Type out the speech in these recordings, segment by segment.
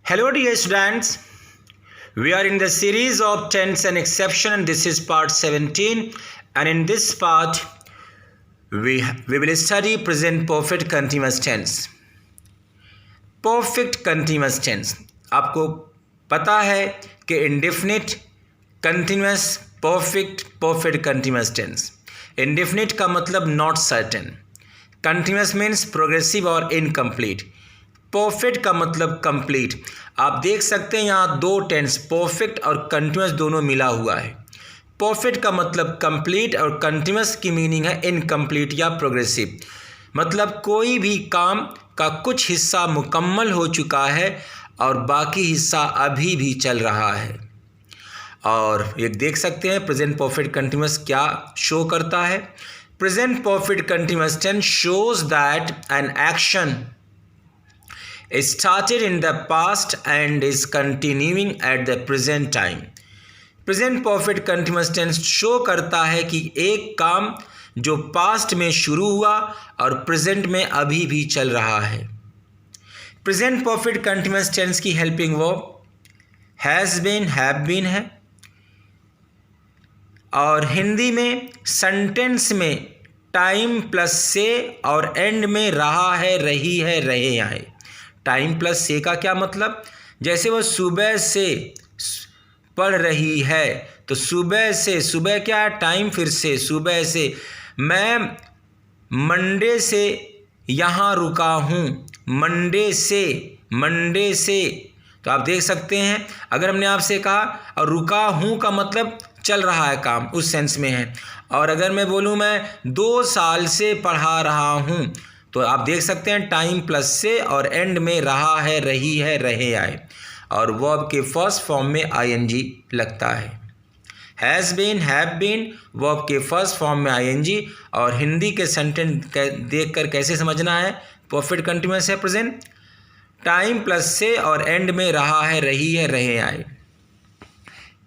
Hello, dear students. We are in the series of tense and exception, and this is part 17. And in this part, we will study present perfect continuous tense. Perfect continuous tense. आपको पता है कि indefinite, continuous, perfect continuous tense. Indefinite का मतलब not certain. Continuous means progressive और incomplete. Perfect का मतलब complete. आप देख सकते हैं यहाँ दो टेंस परफेक्ट और कंटिन्यूस दोनों मिला हुआ है। परफेक्ट का मतलब कंप्लीट और कंटिन्यूस की मीनिंग है इनकम्प्लीट या प्रोग्रेसिव। मतलब कोई भी काम का कुछ हिस्सा मुकम्मल हो चुका है और बाकी हिस्सा अभी भी चल रहा है। और ये देख सकते हैं प्रेजेंट परफेक्ट कंटिन्यूस क्या शो करता है। Present perfect continuous tense shows that an action started in the past and is continuing at the present time. Present perfect continuous tense show करता है कि एक काम जो पास्ट में शुरू हुआ और प्रेजेंट में अभी भी चल रहा है। प्रेजेंट परफेक्ट कंटिन्यूस टेंस की helping verb has been, have been है। और हिंदी में सेंटेंस में टाइम प्लस से और एंड में रहा है, रही है, रहे आए। टाइम प्लस से का क्या मतलब, जैसे वो सुबह से पढ़ रही है तो सुबह से, सुबह क्या है टाइम, फिर से सुबह से। मैं मंडे से यहाँ रुका हूँ, मंडे से। तो आप देख सकते हैं अगर हमने आपसे कहा और रुका हूँ का मतलब चल रहा है काम, उस सेंस में है। और अगर मैं बोलूँ मैं 2 साल से पढ़ा रहा हूँ तो आप देख सकते हैं टाइम प्लस से और एंड में रहा है, रही है, रहे आए। और वर्ब के फर्स्ट फॉर्म में आईएनजी लगता है। Has been, have been verb के फर्स्ट फॉर्म में आईएनजी। और हिंदी के सेंटेंस देखकर कैसे समझना है परफेक्ट कंटिन्यूअस है प्रेजेंट। टाइम प्लस से और एंड में रहा है, रही है, रहे आए।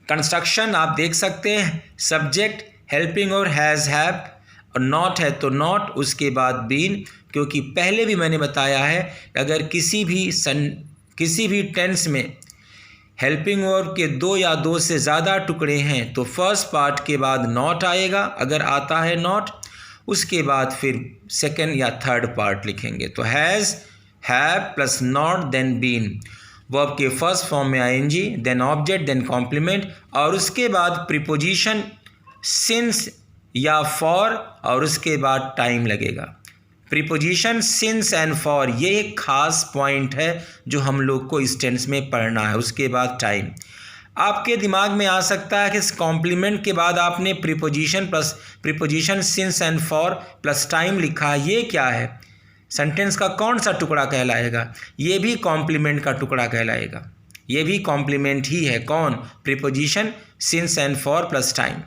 कंस्ट्रक्शन आप देख सकते हैं सब्जेक्ट हेल्पिंग और हैज़, हैव, और नॉट है तो नॉट, उसके बाद बीन। क्योंकि पहले भी मैंने बताया है अगर किसी भी टेंस में हेल्पिंग वर्ब के 2 या 2 से ज़्यादा टुकड़े हैं तो फर्स्ट पार्ट के बाद नॉट आएगा। अगर आता है नॉट, उसके बाद फिर सेकंड या थर्ड पार्ट लिखेंगे। तो has, have plus not then been. Verb के फर्स्ट फॉर्म में ING, then object, then complement, और उसके बाद प्रीपोजिशन सिंस या फॉर, और उसके बाद टाइम लगेगा। प्रीपोजिशन सिंस एंड फॉर ये एक खास पॉइंट है जो हम लोग को इस टेंस में पढ़ना है। उसके बाद टाइम। आपके दिमाग में आ सकता है कि इस कॉम्प्लीमेंट के बाद आपने preposition since and for plus time लिखा, ये क्या है, सेंटेंस का कौन सा टुकड़ा कहलाएगा? ये भी कॉम्प्लीमेंट का टुकड़ा कहलाएगा। ये भी कॉम्प्लीमेंट ही है। कौन? Preposition since and for plus time.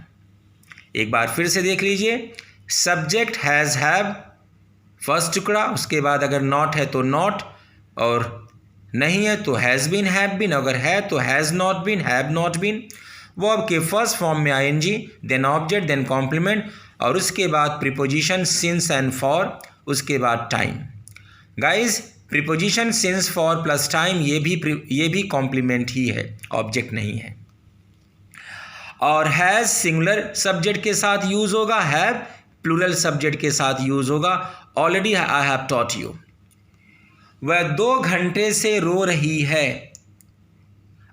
एक बार फिर से देख लीजिए। सब्जेक्ट हैज़, हैव फर्स्ट टुकड़ा, उसके बाद अगर नॉट है तो नॉट, और नहीं है तो हैज़ बीन, हैव बीन, अगर है तो has not been, have not been. Verb के फर्स्ट फॉर्म में ING, then object, then complement, और उसके बाद प्रीपोजिशन सिंस एंड फॉर, उसके बाद time. Guys preposition since for plus time ये भी कॉम्प्लीमेंट ही है, ऑब्जेक्ट नहीं है। और हैज़ सिंगुलर सब्जेक्ट के साथ यूज़ होगा, हैव प्लूरल सब्जेक्ट के साथ यूज़ होगा। Already I have taught you. वह 2 घंटे से रो रही है।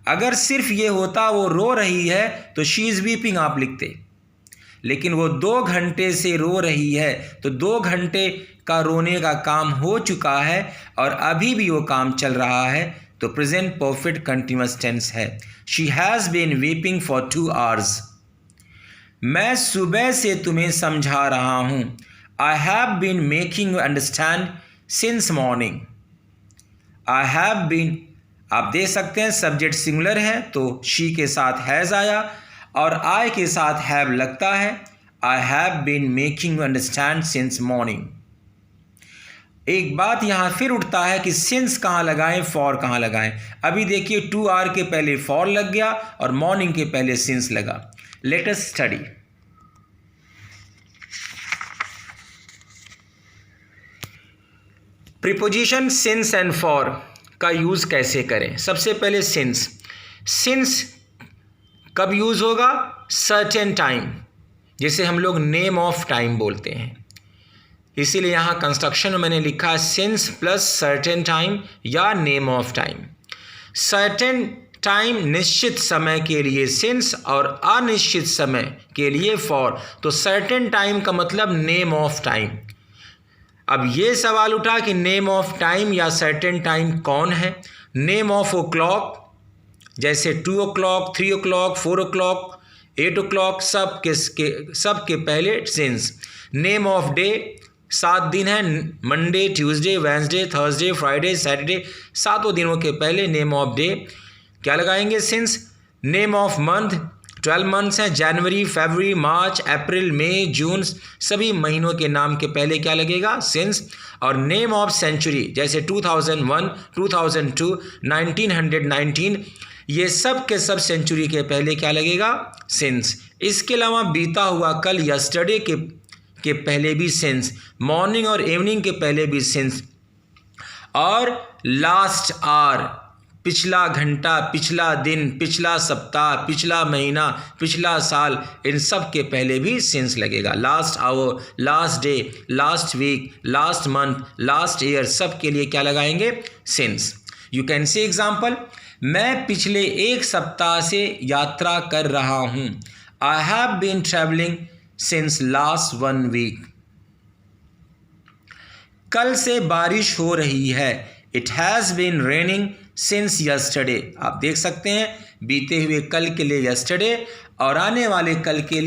अगर सिर्फ ये होता वो रो रही है तो शी इज़ वीपिंग आप लिखते, लेकिन वो 2 घंटे से रो रही है तो 2 घंटे का रोने का काम हो चुका है और अभी भी वो काम चल रहा है, तो प्रेजेंट परफेक्ट कंटिन्यूअस टेंस है। She has been weeping for 2 hours। मैं सुबह से तुम्हें समझा रहा हूँ। I have been making you understand since morning. I have been आप देख सकते हैं सब्जेक्ट सिंगुलर है तो शी के साथ हैज़ आया और आई के साथ हैव लगता है। I have been making you understand since morning. एक बात यहाँ फिर उठता है कि सिंस कहाँ लगाएं, फॉर कहाँ लगाएं। अभी देखिए 2 hour के पहले फॉर लग गया और मॉर्निंग के पहले सिंस लगा। Let us study. Preposition since and for का यूज़ कैसे करें। सबसे पहले सिंस। सिंस कब यूज़ होगा? सर्टेन टाइम, जिसे हम लोग नेम ऑफ टाइम बोलते हैं। इसीलिए यहाँ कंस्ट्रक्शन में मैंने लिखा है सिंस प्लस सर्टेन टाइम या name of time. Certain time निश्चित समय के लिए सिंस और अनिश्चित समय के लिए फॉर। तो सर्टेन टाइम का मतलब नेम ऑफ टाइम। अब ये सवाल उठा कि नेम ऑफ टाइम या सर्टेन टाइम कौन है? नेम ऑफ ओ क्लॉक, जैसे 2 o'clock, 3 o'clock, 4 o'clock, 8 o'clock, सब के पहले सिंस। नेम ऑफ डे, 7 दिन है, Monday, Tuesday, Wednesday, Thursday, Friday, Saturday, 7 दिनों के पहले नेम ऑफ डे क्या लगाएंगे? Since. Name of month, 12 months हैं, जनवरी, फरवरी, मार्च, अप्रैल, मई, जून, सभी महीनों के नाम के पहले क्या लगेगा? सिंस। और नेम ऑफ सेंचुरी, जैसे 2001, 2002, 1919, ये सब के सब सेंचुरी के पहले क्या लगेगा? सिंस। इसके अलावा बीता हुआ कल, यस्टरडे के पहले भी सिंस, मॉर्निंग और इवनिंग के पहले भी सिंस, और लास्ट आवर, पिछला घंटा, पिछला दिन, पिछला सप्ताह, पिछला महीना, पिछला साल, इन सब के पहले भी सिंस लगेगा। Last hour, last day, last week, last month, last year, सब के लिए क्या लगाएंगे? Since. You can say example, मैं पिछले 1 सप्ताह से यात्रा कर रहा हूँ। I have been travelling since last 1 week. कल से बारिश हो रही है। It has been raining since yesterday. आप देख सकते हैं बीते हुए कल के लिए यस्टरडे और आने वाले कल के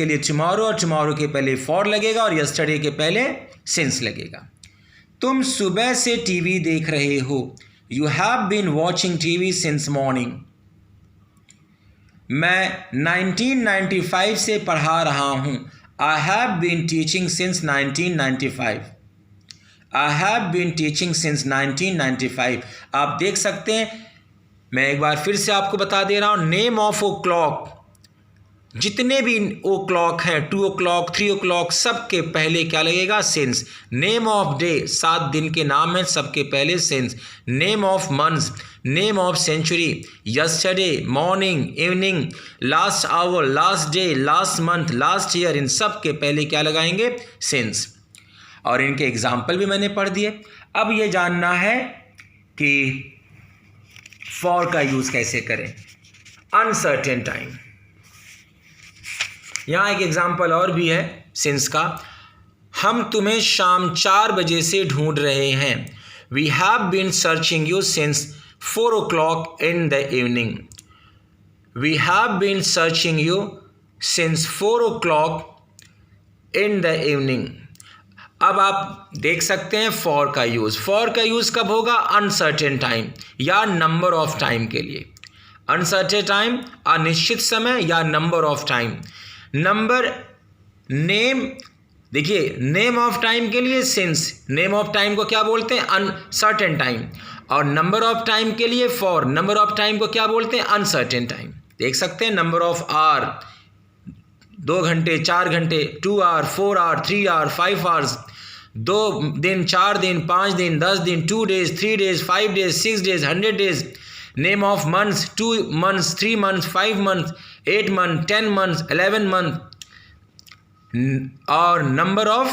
लिए टुमारो, और टुमारो के पहले फॉर लगेगा और यस्टरडे के पहले सिंस लगेगा। तुम सुबह से टीवी देख रहे हो। You have been watching TV since morning. मैं 1995 से पढ़ा रहा हूँ। I have been teaching since 1995। I have been teaching since 1995। आप देख सकते हैं, मैं एक बार फिर से आपको बता दे रहा हूँ, नेम ऑफ ओ क्लॉक, जितने भी ओ क्लॉक हैं, 2 o'clock, 3 o'clock, सब के पहले क्या लगेगा? सिंस। नेम ऑफ डे, 7 दिन के नाम हैं, सबके पहले since. Name of months, name of century, yesterday, morning, evening, last hour, last day, last month, last year, इन सब के पहले क्या लगाएंगे? सिंस। और इनके एग्जाम्पल भी मैंने पढ़ दिए। अब ये जानना है कि फॉर का यूज़ कैसे करें। अनसर्टेन टाइम, यहाँ एक एग्जाम्पल और भी है सिंस का। हम तुम्हें शाम 4 बजे से ढूंढ रहे हैं। We have been searching you since 4 o'clock in the evening. We have been searching you since 4 o'clock in the evening. अब आप देख सकते हैं फॉर का यूज़। फॉर का यूज़ कब होगा? अनसर्टेन टाइम या नंबर ऑफ टाइम के लिए। अनसर्टेन टाइम, अनिश्चित समय या number of time. Number, name, देखिए नेम ऑफ टाइम के लिए सिंस, नेम ऑफ टाइम को क्या बोलते हैं? Uncertain time. और नंबर ऑफ टाइम के लिए फॉर, नंबर ऑफ टाइम को क्या बोलते हैं? Uncertain time. देख सकते हैं नंबर ऑफ आवर, 2 घंटे, 4 घंटे, 2 hour, 4 hour, 3 hour, 5 hours, 2 दिन, 4 दिन, 5 दिन, 10 दिन, 2 days, 3 days, 5 days, 6 days, 100 days। Name of months, 2 months, 3 months, 5 months, 8 months, 10 months, 11 months। और नंबर ऑफ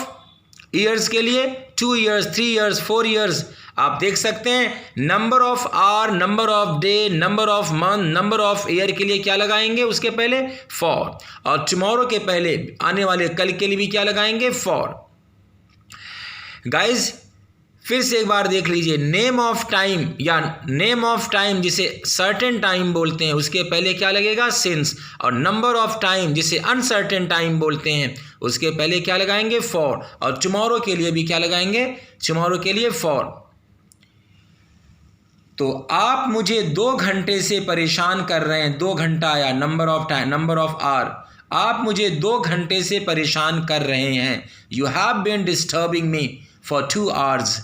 ईयर्स के लिए 2 years, 3 years, 4 years। आप देख सकते हैं number of hour, number of day, number of month, number of year के लिए क्या लगाएंगे? उसके पहले फॉर। और टुमारो के पहले आने वाले कल के लिए भी क्या लगाएंगे? फॉर। गाइज फिर से एक बार देख लीजिए, नेम ऑफ टाइम या नेम ऑफ टाइम जिसे सर्टेन टाइम बोलते हैं, उसके पहले क्या लगेगा? सिंस। और नंबर ऑफ टाइम जिसे अनसर्टेन टाइम बोलते हैं, उसके पहले क्या लगाएंगे? फॉर। और टुमारो के लिए भी क्या लगाएंगे? टुमारो के लिए फॉर। तो आप मुझे 2 घंटे से परेशान कर रहे हैं। 2 घंटा या number of time, number of hour. आप मुझे 2 घंटे से परेशान कर रहे हैं। You have been disturbing me for 2 hours।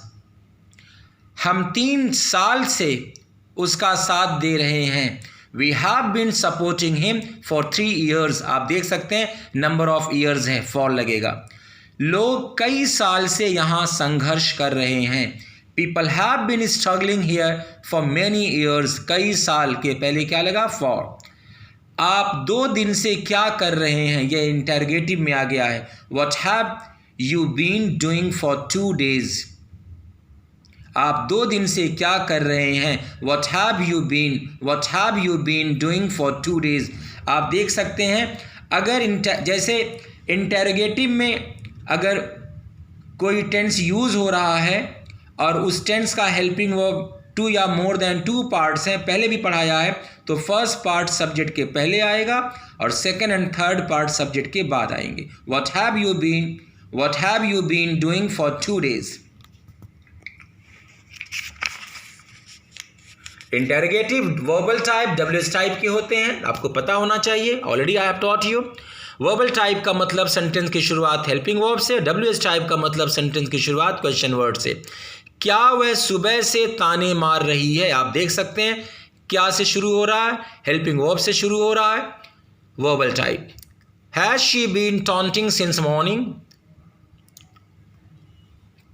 हम 3 साल से उसका साथ दे रहे हैं। We have been supporting him for 3 years। आप देख सकते हैं नंबर ऑफ ईयर्स है, फॉर लगेगा। लोग कई साल से यहाँ संघर्ष कर रहे हैं। People have been struggling here for many years, कई साल के पहले क्या लगा फॉर। आप 2 दिन से क्या कर रहे हैं, यह इंटरोगेटिव में आ गया है। What have you been doing for 2 days, आप 2 दिन से क्या कर रहे हैं। What have you been doing for 2 days। आप देख सकते हैं अगर जैसे इंटरोगेटिव में अगर कोई टेंस यूज़ हो रहा है और उस टेंस का हेल्पिंग वर्ब 2 या मोर देन 2 पार्ट्स हैं, पहले भी पढ़ाया है, तो फर्स्ट पार्ट सब्जेक्ट के पहले आएगा और second and third part subject के बाद आएंगे। What have you been doing for 2 days। Interrogative verbal type WH type के होते हैं, आपको पता होना चाहिए, already I have taught you. Verbal type का मतलब सेंटेंस की शुरुआत हेल्पिंग वर्ब से, WH टाइप का मतलब सेंटेंस की शुरुआत क्वेश्चन वर्ड से। क्या वह सुबह से ताने मार रही है, आप देख सकते हैं क्या से शुरू हो रहा है, हेल्पिंग वर्ब से शुरू हो रहा है, verbal type. Has she been taunting since morning,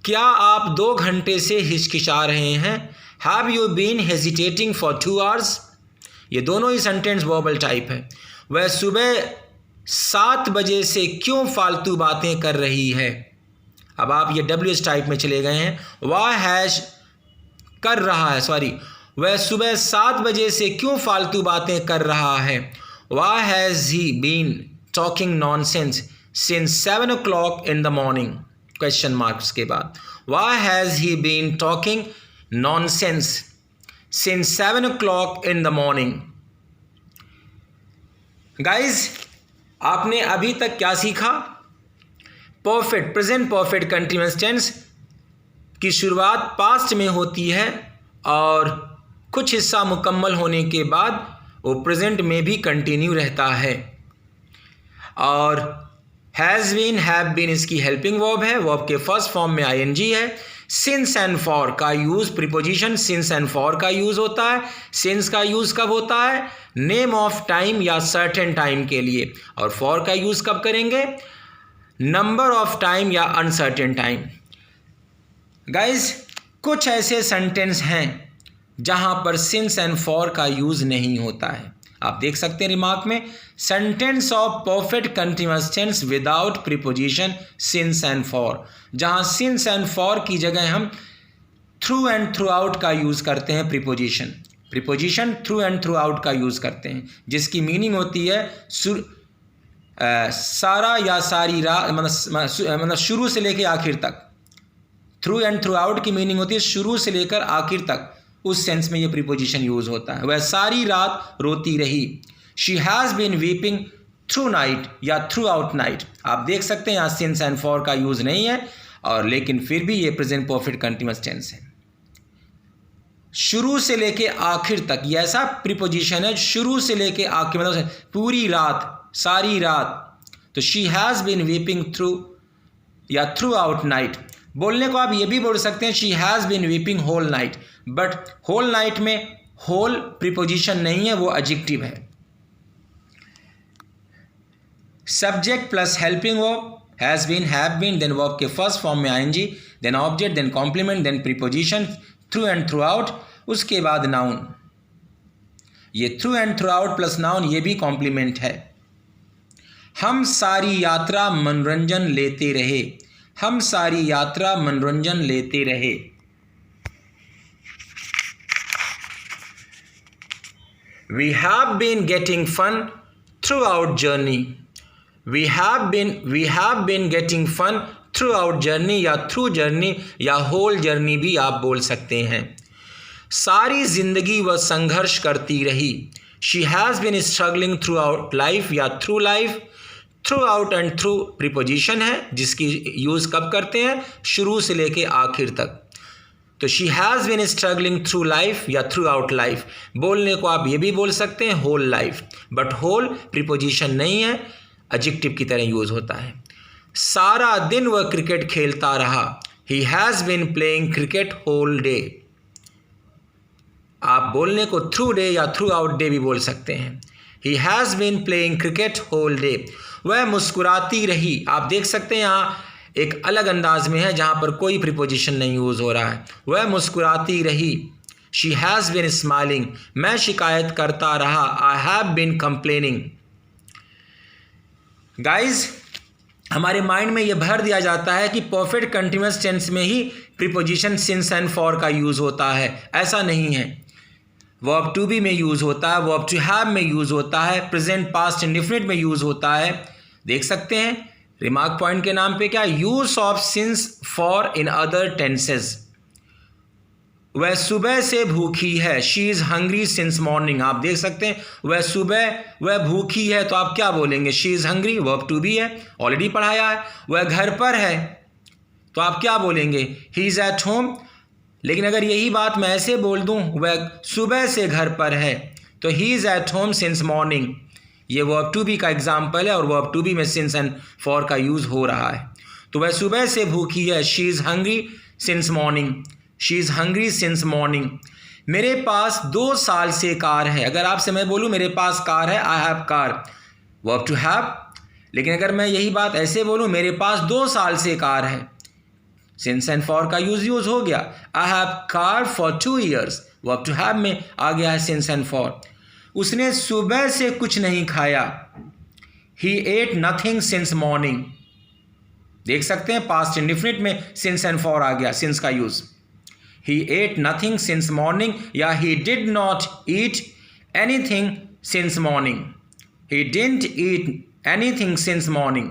क्या आप 2 घंटे से हिचकिचा रहे हैं। Have you been hesitating for 2 hours, ये दोनों ही सेंटेंस वर्बल टाइप है। वह सुबह 7 बजे से क्यों फालतू बातें कर रही है, अब आप ये WH टाइप में चले गए हैं। वह सुबह 7 बजे से क्यों फालतू बातें कर रहा है। Why has he been talking nonsense since 7 o'clock in the morning, question marks के बाद। Why has he been talking nonsense since 7 o'clock in the morning। Guys आपने अभी तक क्या सीखा, perfect present perfect continuous tense की शुरुआत पास्ट में होती है और कुछ हिस्सा मुकम्मल होने के बाद वो प्रेजेंट में भी कंटिन्यू रहता है। और हैज़ बीन हैव बीन इसकी हेल्पिंग वर्ब है, वर्ब के फर्स्ट फॉर्म में ING है। सिंस एंड फॉर का use, preposition since and for का यूज़ होता है। सिंस का यूज़ कब होता है, नेम ऑफ टाइम या सर्टेन टाइम के लिए, और फॉर का यूज़ कब करेंगे, नंबर ऑफ टाइम या अनसर्टेन टाइम। गाइज कुछ ऐसे सेंटेंस हैं जहां पर सिंस एंड फॉर का यूज़ नहीं होता है, आप देख सकते हैं रिमार्क में, sentence of perfect continuous tense without preposition since and for, जहां सिंस एंड फॉर की जगह हम थ्रू एंड थ्रू आउट का यूज़ करते हैं। Preposition through and throughout का यूज़ करते हैं, जिसकी मीनिंग होती है सारा या सारी रात, मतलब शुरू से लेकर आखिर तक। थ्रू एंड थ्रू आउट की मीनिंग होती है शुरू से लेकर आखिर तक, उस सेंस में ये प्रीपोजिशन यूज होता है। वह सारी रात रोती रही। She has been weeping through night या थ्रू आउट नाइट, आप देख सकते हैं यहाँ सिंस एंड फॉर का यूज़ नहीं है, और लेकिन फिर भी ये प्रेजेंट परफेक्ट कंटीन्यूअस टेंस है। शुरू से लेके आखिर तक, ये ऐसा प्रीपोजिशन है शुरू से लेके आखिर, मतलब पूरी रात, सारी रात। तो she has been weeping through या थ्रू आउट नाइट। बोलने को आप ये भी बोल सकते हैं she has been weeping whole night, but whole night में होल प्रीपोजिशन नहीं है, वो एडजेक्टिव है। Subject plus helping verb, has been, have been, then verb के फर्स्ट फॉर्म में ING, then object, then complement, then preposition, through and throughout, उसके बाद noun. ये through and through out plus noun, ये भी complement है। हम सारी यात्रा मनोरंजन लेते रहे। हम सारी यात्रा मनोरंजन लेते रहे। We have been getting fun throughout journey. We have been getting fun throughout journey या through journey या whole journey भी आप बोल सकते हैं। सारी जिंदगी वह संघर्ष करती रही। She has been struggling throughout life या through life। Throughout and through preposition है, जिसकी यूज़ कब करते हैं, शुरू से लेके आखिर तक। तो she has been struggling through life या थ्रू आउट लाइफ। बोलने को आप ये भी बोल सकते हैं whole life, but whole preposition नहीं है, एडजेक्टिव की तरह यूज़ होता है। सारा दिन वह क्रिकेट खेलता रहा। He has been playing cricket whole day. आप बोलने को थ्रू डे या थ्रू आउट डे भी बोल सकते हैं। He has been playing cricket whole day. वह मुस्कुराती रही। आप देख सकते हैं यहाँ एक अलग अंदाज में है जहाँ पर कोई प्रीपोजिशन नहीं यूज़ हो रहा है। वह मुस्कुराती रही, शी हैज़ बिन स्माइलिंग। मैं शिकायत करता रहा, I have been complaining. Guys, हमारे माइंड में यह भर दिया जाता है कि परफेक्ट कंटिन्यूअस टेंस में ही प्रीपोजिशन सिंस एंड फॉर का यूज़ होता है। ऐसा नहीं है। वर्ब टू बी में यूज़ होता है, वर्ब टू हैव में यूज़ होता है, प्रेजेंट पास्ट इंडेफिनिट में यूज़ होता है। देख सकते हैं रिमार्क पॉइंट के नाम पे क्या, use of since for in other tenses. वह सुबह से भूखी है, she is hungry since morning. आप देख सकते हैं वह भूखी है, तो आप क्या बोलेंगे, she is hungry, verb to be है, ऑलरेडी पढ़ाया है। वह घर पर है, तो आप क्या बोलेंगे, ही इज़ एट होम। लेकिन अगर यही बात मैं ऐसे बोल दूं, वह सुबह से घर पर है, तो he is at home since morning. ये वर्ब टू बी का एग्जाम्पल है और वर्ब टू बी में सिंस एंड फॉर का यूज़ हो रहा है। तो वह सुबह से भूखी है, she is hungry since morning, she is hungry since morning. मेरे पास 2 साल से कार है। अगर आपसे मैं बोलूँ मेरे पास कार है, I have car, verb to have. लेकिन अगर मैं यही बात ऐसे बोलूँ, मेरे पास 2 साल से कार है, सिंस एंड फॉर का यूज़ हो गया। I have car for 2 years, verb to have में आ गया है सिंस एंड फॉर। उसने सुबह से कुछ नहीं खाया, ही एट नथिंग सिंस मॉर्निंग। देख सकते हैं पास्ट इंडेफिनिट में सिंस एंड फॉर आ गया, सिंस का use. He ate nothing since morning, या he did not eat anything since morning. He didn't eat anything since morning.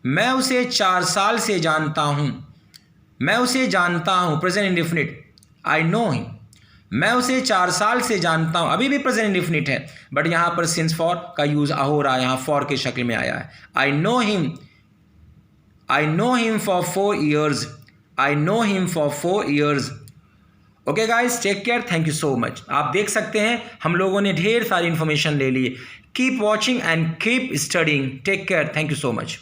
मैं उसे 4 साल से जानता हूँ, मैं उसे जानता हूँ, present indefinite, I know him। मैं उसे 4 साल से जानता हूँ, अभी भी प्रेजेंट इंडेफिनिट है, बट यहाँ पर सिंस फॉर का यूज़ हो रहा है, यहाँ फॉर के शक्ल में आया है। I know him for 4 years, I know him for 4 years। Okay guys, take care, thank you so much. आप देख सकते हैं हम लोगों ने ढेर सारी इन्फॉर्मेशन ले ली। Keep watching and keep studying. Take care, thank you so much.